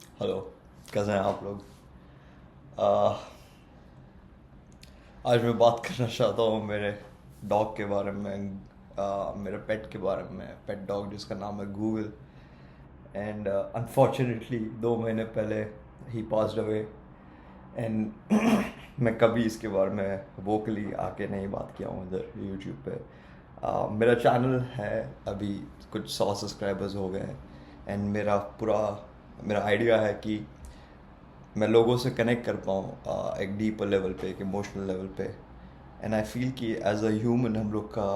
Hello. कैसे हैं आप लोग? आ, आज मैं बात करना चाहता हूँ मेरे डॉग के बारे में। मेरे पेट के बारे में, पेट डॉग जिसका नाम है गूगल। एंड अनफॉर्चुनेटली 2 महीने पहले ही पास्ड अवे। एंड मैं कभी इसके बारे में वोकली आके नहीं बात किया हूँ इधर यूट्यूब पे। मेरा चैनल है, अभी कुछ 100 सब्सक्राइबर्स हो गए हैं। एंड मेरा आइडिया है कि मैं लोगों से कनेक्ट कर पाऊँ एक डीपर लेवल पे, एक इमोशनल लेवल पे। एंड आई फील कि एज अ ह्यूमन हम लोग का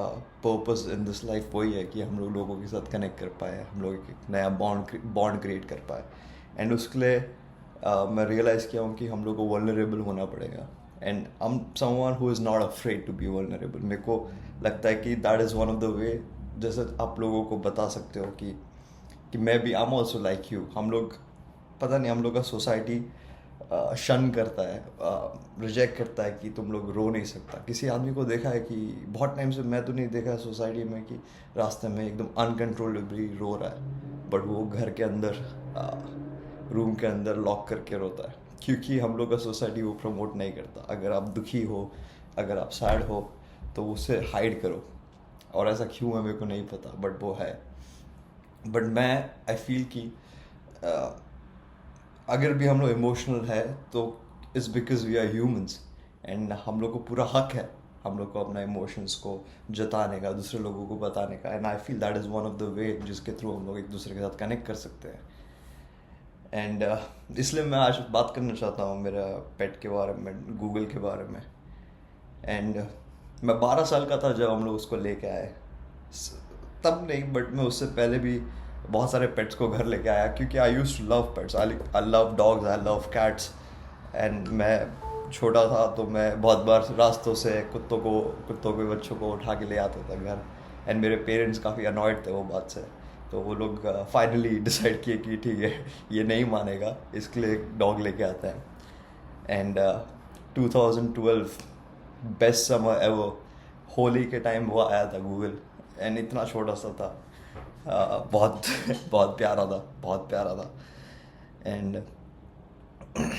पर्पस इन दिस लाइफ वही है कि हम लोग लोगों के साथ कनेक्ट कर पाए, हम लोग एक नया बॉन्ड क्रिएट कर पाए। एंड उसके लिए मैं रियलाइज़ किया हूँ कि हम लोग को वल्नरेबल होना पड़ेगा। And I am someone who is not afraid to be vulnerable. मेरे को लगता है कि that is one of the way, जैसे आप लोगों को बता सकते हो कि मैं भी, I am also like you. हम लोग, पता नहीं, हम लोग का सोसाइटी शन करता है, रिजेक्ट करता है कि तुम लोग रो नहीं सकता। किसी आदमी को देखा है कि बहुत टाइम से, मैं तो नहीं देखा है सोसाइटी में कि रास्ते में एकदम अनकंट्रोलेबली रो रहा है, बट वो घर के अंदर, रूम के अंदर लॉक करके रोता है। क्योंकि हम लोग का सोसाइटी वो प्रमोट नहीं करता। अगर आप दुखी हो, अगर आप सैड हो, तो उसे हाइड करो। और ऐसा क्यों है मेरे को नहीं पता, बट वो है। बट मैं, आई फील कि अगर भी हम लोग इमोशनल है तो it's because we are humans. And हम लोग को पूरा हक है हम लोग को अपना इमोशंस को जताने का, दूसरे लोगों को बताने का। And I feel that is one of the वे जिसके थ्रू हम लोग एक दूसरे के साथ कनेक्ट कर सकते हैं। एंड इसलिए मैं आज बात करना चाहता हूँ मेरा पेट के बारे में, गूगल के बारे में। एंड मैं 12 साल का था जब हम लोग उसको लेके आए। तब नहीं, बट मैं उससे पहले भी बहुत सारे पेट्स को घर लेके आया, क्योंकि I used to love pets. I love dogs, I love cats. And मैं छोटा था तो मैं बहुत बार रास्तों से कुत्तों के बच्चों को उठा के ले आता था घर। एंड मेरे पेरेंट्स काफ़ी अनॉयड थे वो बात से। तो वो लोग फाइनली डिसाइड किए कि ठीक है, ये नहीं मानेगा, इसके लिए एक डॉग लेके आता है। And 2012, best summer ever, Holi के टाइम वो आया था गूगल। एंड इतना छोटा सा था, बहुत बहुत प्यारा था, बहुत प्यारा था। एंड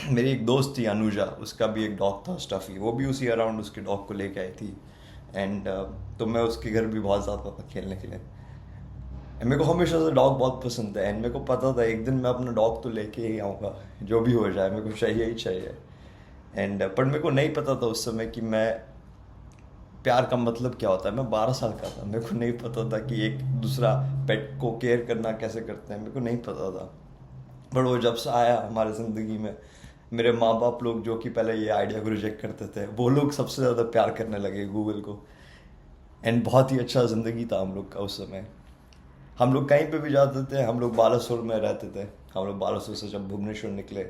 मेरी एक दोस्त थी अनुजा, उसका भी एक डॉग था स्टफ़ी, वो भी उसी अराउंड उसके डॉग को लेके आई थी। एंड तो मैं उसके घर भी बहुत ज़्यादा था खेलने के लिए। एंड मेरे को हमेशा से डॉग बहुत पसंद है। एंड मेरे को पता था एक दिन मैं अपना डॉग तो लेके ही आऊँगा, जो भी हो जाए, मेरे को चाहिए ही चाहिए। एंड पर मेरे को नहीं पता था उस समय कि मैं, प्यार का मतलब क्या होता है। मैं 12 साल का था, मेरे को नहीं पता था कि एक दूसरा पेट को केयर करना कैसे करते हैं, मेरे को नहीं पता था। पर वो जब से आया हमारे ज़िंदगी में, मेरे माँ बाप लोग जो कि पहले ये आइडिया को रिजेक्ट करते थे, वो लोग सबसे ज़्यादा प्यार करने लगे गूगल को। एंड बहुत ही अच्छा ज़िंदगी था हम लोग का उस समय। हम लोग कहीं पे भी जाते थे, हम लोग बालासुर में रहते थे। हम लोग बालासुर से जब भुवनेश्वर निकले,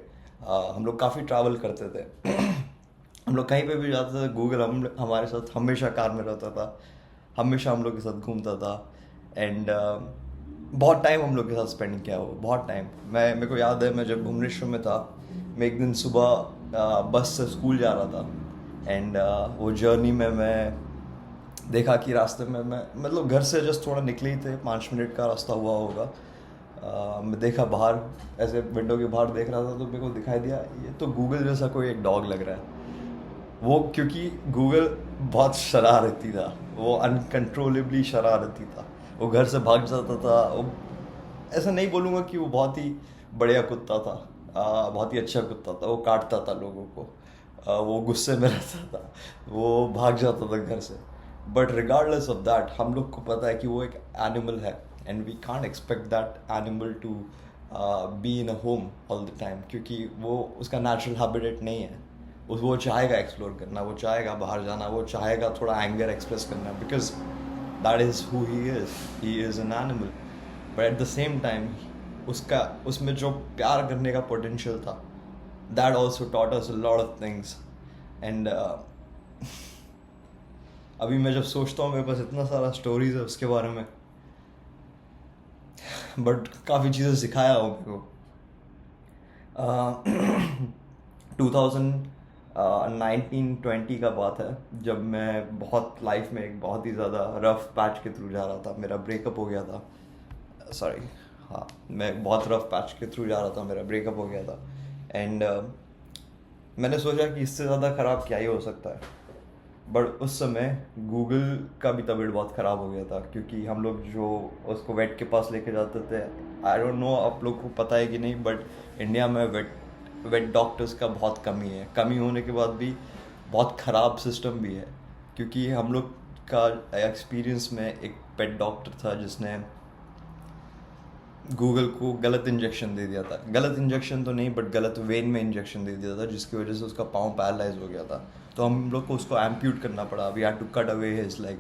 हम लोग काफ़ी ट्रैवल करते थे। हम लोग कहीं पे भी जाते थे, गूगल हमारे साथ हमेशा कार में रहता था, हमेशा हम लोग के साथ घूमता था। एंड बहुत टाइम हम लोग के साथ स्पेंड किया, वो बहुत टाइम। मेरे को याद है, मैं जब भुवनेश्वर में था, मैं एक दिन सुबह बस से स्कूल जा रहा था। एंड वो जर्नी में मैं देखा कि रास्ते में, मैं मतलब घर से जस्ट थोड़ा निकले ही थे, 5 मिनट का रास्ता हुआ होगा। मैं देखा बाहर, ऐसे विंडो के बाहर देख रहा था, तो मेरे को दिखाई दिया ये तो गूगल जैसा कोई एक डॉग लग रहा है। वो, क्योंकि गूगल बहुत शरारती था, वो अनकंट्रोलेबली शरारती था। वो घर से भाग जाता था। वो, ऐसा नहीं बोलूँगा कि वो बहुत ही बढ़िया कुत्ता था, बहुत ही अच्छा कुत्ता था। वो काटता था लोगों को, वो गुस्से में रहता था, वो भाग जाता था घर से। बट रिगार्डलेस ऑफ दैट, हम लोग को पता है कि वो एक एनिमल है। And we can't expect that animal to be in a home all the time, क्योंकि वो उसका नेचुरल हैबिटेट नहीं है। वो चाहेगा एक्सप्लोर करना, वो चाहेगा बाहर जाना, वो चाहेगा थोड़ा एंगर एक्सप्रेस करना, because that is who he is an animal. But at the same time, उसका, उसमें जो प्यार करने का पोटेंशियल था, that also taught us a lot of things. And अभी मैं जब सोचता हूँ, मेरे पास इतना सारा स्टोरीज है उसके बारे में, बट काफ़ी चीज़ें सिखाया हो मेरे को। 2019-20 का बात है, जब मैं बहुत लाइफ में एक बहुत ही ज़्यादा रफ पैच के थ्रू जा रहा था। मेरा ब्रेकअप हो गया था, सॉरी, हाँ, मैं बहुत रफ पैच के थ्रू जा रहा था, मेरा ब्रेकअप हो गया था। एंड मैंने सोचा कि इससे ज़्यादा ख़राब क्या ही हो सकता है। बट उस समय गूगल का भी तबीयत बहुत ख़राब हो गया था, क्योंकि हम लोग जो उसको वेट के पास लेके जाते थे, आई डोंट नो आप लोग को पता है कि नहीं, बट इंडिया में वेट वेट डॉक्टर्स का बहुत कमी है। कमी होने के बाद भी बहुत ख़राब सिस्टम भी है, क्योंकि हम लोग का एक्सपीरियंस में एक पेट डॉक्टर था जिसने गूगल को गलत इंजेक्शन दे दिया था। गलत इंजेक्शन तो नहीं, बट गलत वेन में इंजेक्शन दे दिया था, जिसकी वजह से उसका पाँव पैरालाइज हो गया था। तो हम लोग को उसको एम्प्यूट करना पड़ा, we had to cut away his leg.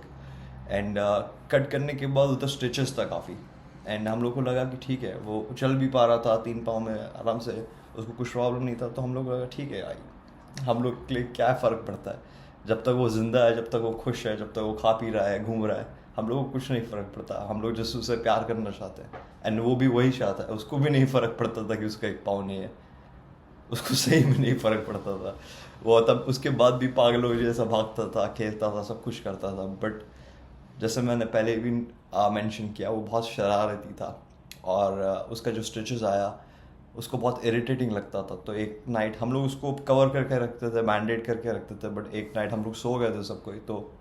And cut करने के बाद उधर स्टिचेस था काफ़ी। एंड हम लोग को लगा कि ठीक है, वो चल भी पा रहा था 3 पाँव में आराम से, उसको कुछ प्रॉब्लम नहीं था। तो हम लोग को लगा ठीक है भाई, हम लोग के लिए क्या फ़र्क पड़ता है, जब तक वो ज़िंदा है, जब तक वो खुश है, जब तक वो खा पी रहा है, घूम रहा है, हम लोग को कुछ नहीं फ़र्क पड़ता। हम लोग जैसे उसे प्यार करना चाहते हैं, एंड वो भी वही चाहता है। उसको भी नहीं फ़र्क पड़ता था कि उसका एक पाँव नहीं है, उसको सही में नहीं फ़र्क पड़ता था। वो तब उसके बाद भी पागलों जैसा भागता था, खेलता था, सब कुछ करता था। बट जैसे मैंने पहले भी मेंशन किया, वो बहुत शरारती था। और उसका जो स्टिचेस आया, उसको बहुत इरिटेटिंग लगता था। तो एक नाइट हम लोग उसको कवर करके रखते थे, बैंडेड करके रखते थे। बट एक नाइट हम लोग सो गए थे सब कोई, तो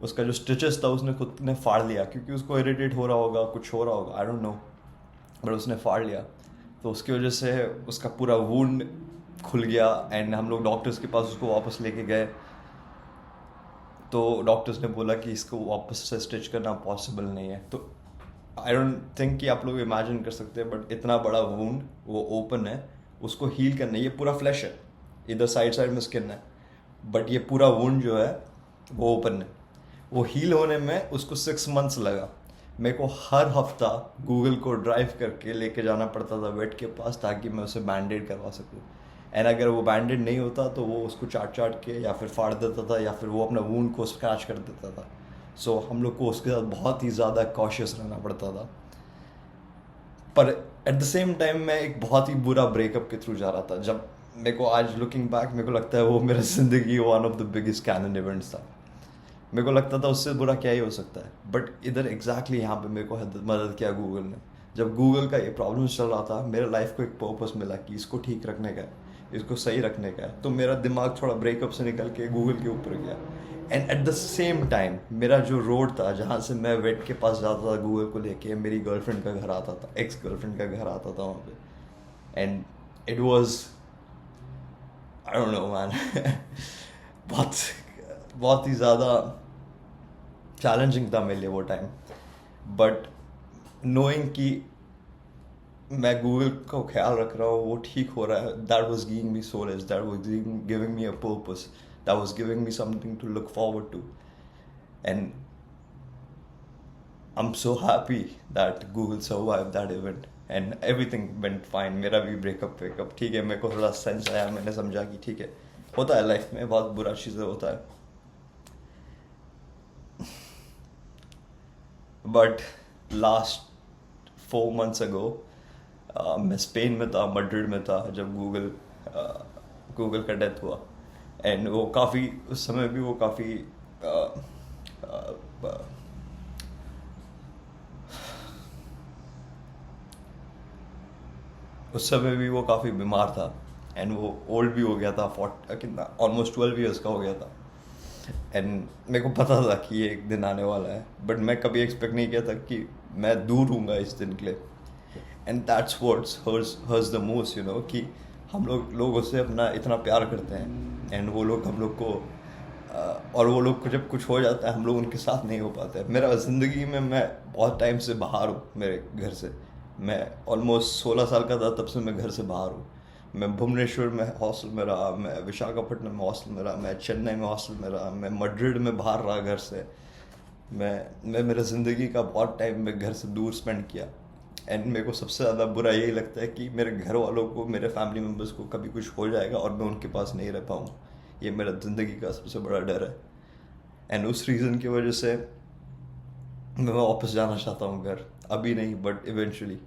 उसका जो स्टिचेस था उसने खुद ने फाड़ लिया, क्योंकि उसको इरिटेट हो रहा होगा, कुछ हो रहा होगा, आई डोंट नो, बट उसने फाड़ लिया। तो उसकी वजह से उसका पूरा वुंड खुल गया। एंड हम लोग डॉक्टर्स के पास उसको वापस लेके गए, तो डॉक्टर्स ने बोला कि इसको वापस से स्टिच करना पॉसिबल नहीं है। तो आई डोंट थिंक कि आप लोग इमेजिन कर सकते हैं, बट इतना बड़ा वुंड, वो ओपन है, उसको हील करना, ये पूरा फ्लैश है, इधर साइड साइड में स्किन है, बट ये पूरा वुंड जो है वो ओपन है। वो हील होने में उसको 6 मंथ्स लगा। मेरे को हर हफ्ता गूगल को ड्राइव करके लेके जाना पड़ता था वेट के पास, ताकि मैं उसे बैंडेड करवा सकूँ। एंड अगर वो बैंडेड नहीं होता तो वो उसको चाट चाट के या फिर फाड़ देता था, या फिर वो अपना वूंड को स्क्रैच कर देता था। सो हम लोग को उसके साथ बहुत ही ज़्यादा कॉशियस रहना पड़ता था। पर एट द सेम टाइम मैं एक बहुत ही बुरा ब्रेकअप के थ्रू जा रहा था। जब मेरे को आज लुकिंग बैक मेरे को लगता है वो मेरा ज़िंदगी one of the biggest canon events था। मेरे को लगता था उससे बुरा क्या ही हो सकता है, बट इधर एग्जैक्टली यहाँ पे मेरे को मदद किया गूगल ने। जब गूगल का ये प्रॉब्लम चल रहा था, मेरे लाइफ को एक पर्पस मिला कि इसको ठीक रखने का है, इसको सही रखने का है। तो मेरा दिमाग थोड़ा ब्रेकअप से निकल के गूगल के ऊपर गया। And eight the same time मेरा जो रोड था जहाँ से मैं वेट के पास जाता था गूगल को लेके, मेरी गर्लफ्रेंड का घर आता था, एक्स गर्लफ्रेंड का घर आता था वहाँ पे। And it was, I don't know man, बहुत बहुत ही ज़्यादा चैलेंजिंग था मेरे लिए वो टाइम। बट नोइंग कि मैं गूगल को ख्याल रख रहा हूँ, वो ठीक हो रहा है, that was giving me solace, that was giving me a purpose, that was giving me something to look forward to. And I am so happy that Google survive that event and everything went fine. मेरा भी breakup ठीक है, मेरे को थोड़ा sense आया, मैंने समझा कि ठीक है, होता है लाइफ में, बहुत बुरा चीज़ें होता है। बट लास्ट 4 मंथ्स अगो मैं स्पेन में था, मड्रिड में था, जब गूगल का डेथ हुआ। एंड वो काफ़ी, उस समय भी वो काफ़ी उस समय भी वो काफ़ी बीमार था। एंड वो ओल्ड भी हो गया था, कितना ऑलमोस्ट 12 ईयर्स का हो गया था। एंड मेरे को पता था कि ये एक दिन आने वाला है, बट मैं कभी एक्सपेक्ट नहीं किया था कि मैं दूर हूँगा इस दिन के लिए। And that's what's hertz the most, you know, कि हम लोग उससे अपना इतना प्यार करते हैं, एंड वो लोग हम लोग को और वो लोग को जब कुछ हो जाता है हम लोग उनके साथ नहीं हो पाते। मेरा ज़िंदगी में मैं बहुत टाइम से बाहर हूँ मेरे घर से। मैं ऑलमोस्ट 16 साल का था तब से मैं घर से बाहर हूँ। मैं भुवनेश्वर में हॉस्टल में रहा, मैं विशाखापट्टनम में हॉस्टल में रहा, मैं चेन्नई में हॉस्टल में रहा, मैं मड्रिड में बाहर रहा घर से। मैं मेरे ज़िंदगी का बहुत टाइम मैं घर से दूर स्पेंड किया। एंड मेरे को सबसे ज़्यादा बुरा यही लगता है कि मेरे घर वालों को, मेरे फैमिली मेम्बर्स को कभी कुछ हो जाएगा और मैं उनके पास नहीं रह पाऊँगा। ये मेरा ज़िंदगी का सबसे बड़ा डर है। एंड उस रीज़न की वजह से मैं वापस जाना चाहता हूँ घर। अभी नहीं, बट इवेंचुअली।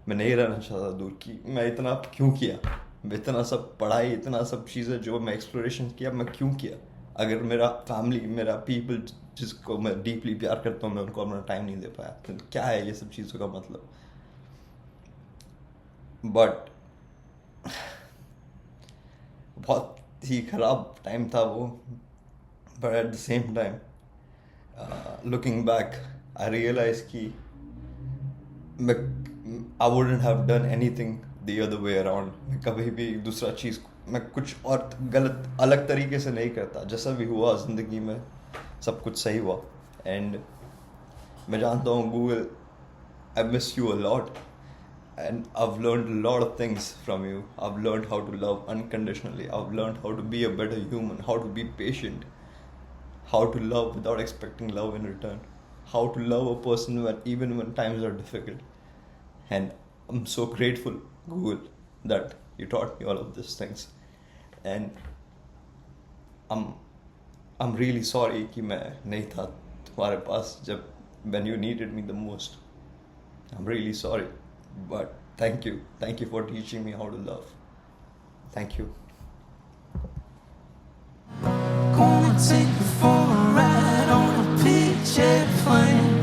मैं नहीं रहना चाहता दूर। कि मैं इतना क्यों किया, मैं इतना सब पढ़ाई, इतना सब चीज़ें जो मैं एक्सप्लोरेशन किया, मैं क्यों किया? अगर मेरा फैमिली, मेरा पीपल जिसको मैं डीपली प्यार करता हूँ, मैं उनको अपना टाइम नहीं दे पाया, तो क्या है ये सब चीज़ों का मतलब? बट बहुत ही ख़राब टाइम था वो. But at the same time, looking back, I realize कि मैं I wouldn't have done anything the other way around. मैं कभी भी दूसरा चीज़, मैं कुछ और गलत अलग तरीके से नहीं करता. जैसा भी हुआ ज़िंदगी में सब कुछ सही हुआ. एंड मैं जानता हूँ Google, I miss you a lot. And I've learned a lot of things from you. I've learned how to love unconditionally. I've learned how to be a better human, how to be patient, how to love without expecting love in return, how to love a person even when times are difficult. And I'm so grateful, Google, that you taught me all of these things. And I'm I'm really sorry कि मैं नहीं था तुम्हारे पास जब when you needed me the most. I'm really sorry. But thank you. Thank you for teaching me how to love. Thank you. Gonna take you for a ride on a picture plane.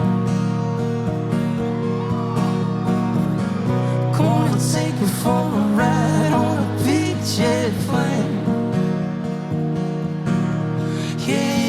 Gonna take you for a ride on a picture plane. Yeah.